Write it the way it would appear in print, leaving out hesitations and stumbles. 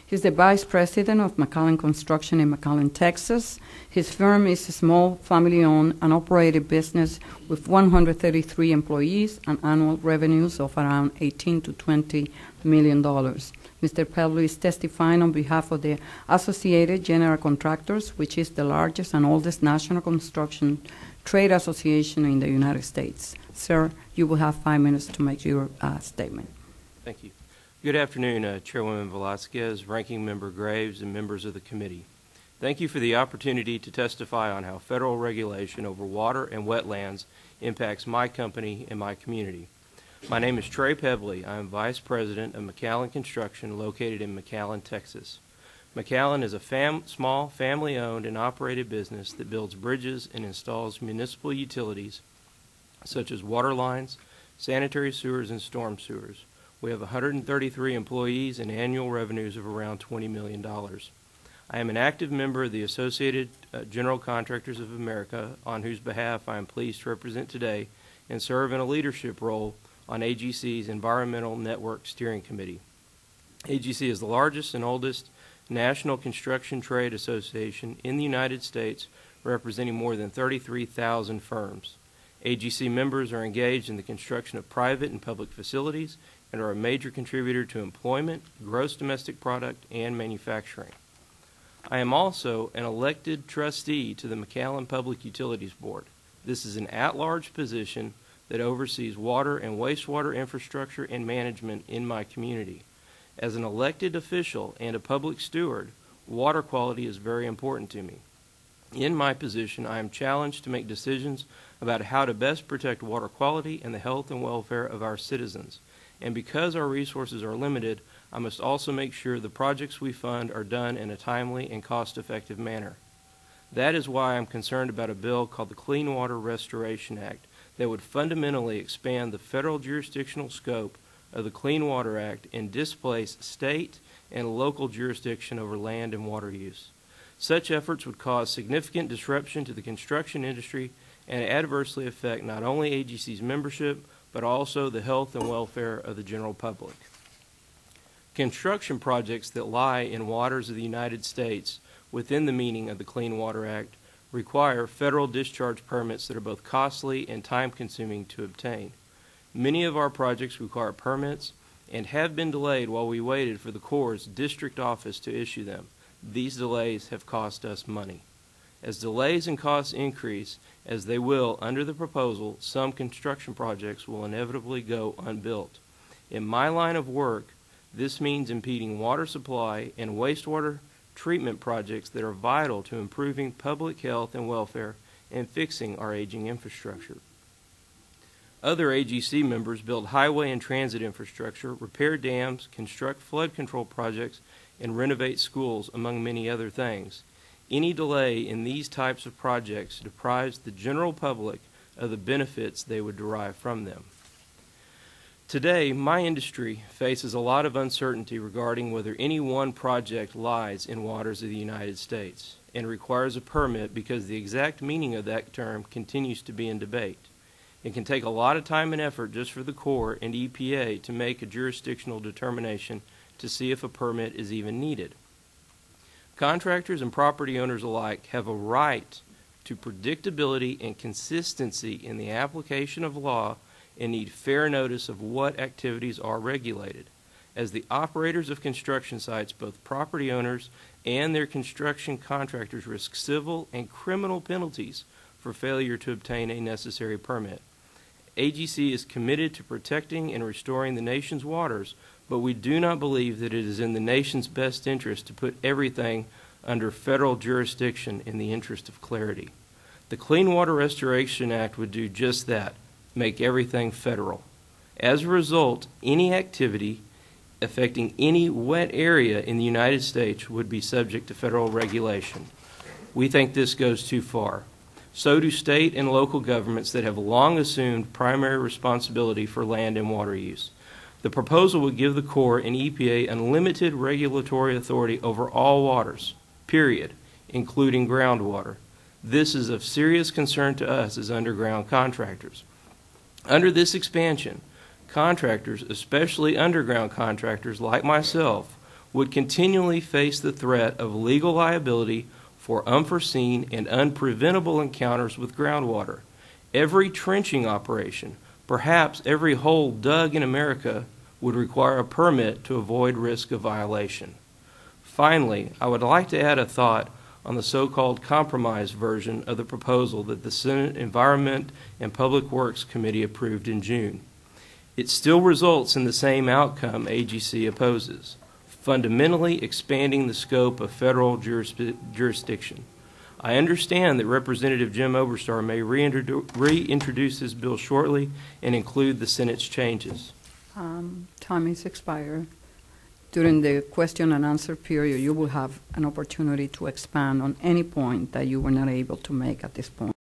He's the Vice President of McAllen Construction in McAllen, Texas. His firm is a small family-owned and operated business with 133 employees and annual revenues of around $18 to $20 million. Mr. Pebley is testifying on behalf of the Associated General Contractors, which is the largest and oldest national construction trade association in the United States. Sir, you will have 5 minutes to make your statement. Thank you. Good afternoon, Chairwoman Velasquez, Ranking Member Graves, and members of the committee. Thank you for the opportunity to testify on how federal regulation over water and wetlands impacts my company and my community. My name is Trey Pebley. I am Vice President of McAllen Construction located in McAllen, Texas. McAllen is a small family-owned and operated business that builds bridges and installs municipal utilities such as water lines, sanitary sewers, and storm sewers. We have 133 employees and annual revenues of around $20 million. I am an active member of the Associated General Contractors of America, on whose behalf I am pleased to represent today and serve in a leadership role on AGC's Environmental Network Steering Committee. AGC is the largest and oldest national construction trade association in the United States, representing more than 33,000 firms. AGC members are engaged in the construction of private and public facilities and are a major contributor to employment, gross domestic product, and manufacturing. I am also an elected trustee to the McAllen Public Utilities Board. This is an at-large position that oversees water and wastewater infrastructure and management in my community. As an elected official and a public steward, water quality is very important to me. In my position, I am challenged to make decisions about how to best protect water quality and the health and welfare of our citizens. And because our resources are limited, I must also make sure the projects we fund are done in a timely and cost-effective manner. That is why I'm concerned about a bill called the Clean Water Restoration Act that would fundamentally expand the federal jurisdictional scope of the Clean Water Act and displace state and local jurisdiction over land and water use. Such efforts would cause significant disruption to the construction industry and adversely affect not only AGC's membership, but also the health and welfare of the general public. Construction projects that lie in waters of the United States within the meaning of the Clean Water Act require federal discharge permits that are both costly and time-consuming to obtain. Many of our projects require permits and have been delayed while we waited for the Corps' district office to issue them. These delays have cost us money. As delays and costs increase, as they will under the proposal, some construction projects will inevitably go unbuilt. In my line of work, this means impeding water supply and wastewater treatment projects that are vital to improving public health and welfare and fixing our aging infrastructure. Other AGC members build highway and transit infrastructure, repair dams, construct flood control projects, and renovate schools, among many other things. Any delay in these types of projects deprives the general public of the benefits they would derive from them. Today, my industry faces a lot of uncertainty regarding whether any one project lies in waters of the United States and requires a permit because the exact meaning of that term continues to be in debate. It can take a lot of time and effort just for the Corps and EPA to make a jurisdictional determination to see if a permit is even needed. Contractors and property owners alike have a right to predictability and consistency in the application of law and need fair notice of what activities are regulated. As the operators of construction sites, both property owners and their construction contractors risk civil and criminal penalties for failure to obtain a necessary permit. AGC is committed to protecting and restoring the nation's waters, but we do not believe that it is in the nation's best interest to put everything under federal jurisdiction in the interest of clarity. The Clean Water Restoration Act would do just that, make everything federal. As a result, any activity affecting any wet area in the United States would be subject to federal regulation. We think this goes too far. So do state and local governments that have long assumed primary responsibility for land and water use. The proposal would give the Corps and EPA unlimited regulatory authority over all waters, period, including groundwater. This is of serious concern to us as underground contractors. Under this expansion, contractors, especially underground contractors like myself, would continually face the threat of legal liability for unforeseen and unpreventable encounters with groundwater. Every trenching operation, perhaps every hole dug in America, would require a permit to avoid risk of violation. Finally, I would like to add a thought on the so-called compromise version of the proposal that the Senate Environment and Public Works Committee approved in June. It still results in the same outcome AGC opposes, fundamentally expanding the scope of federal jurisdiction. I understand that Representative Jim Oberstar may reintroduce his bill shortly and include the Senate's changes. Time is expired. During the question and answer period, you will have an opportunity to expand on any point that you were not able to make at this point.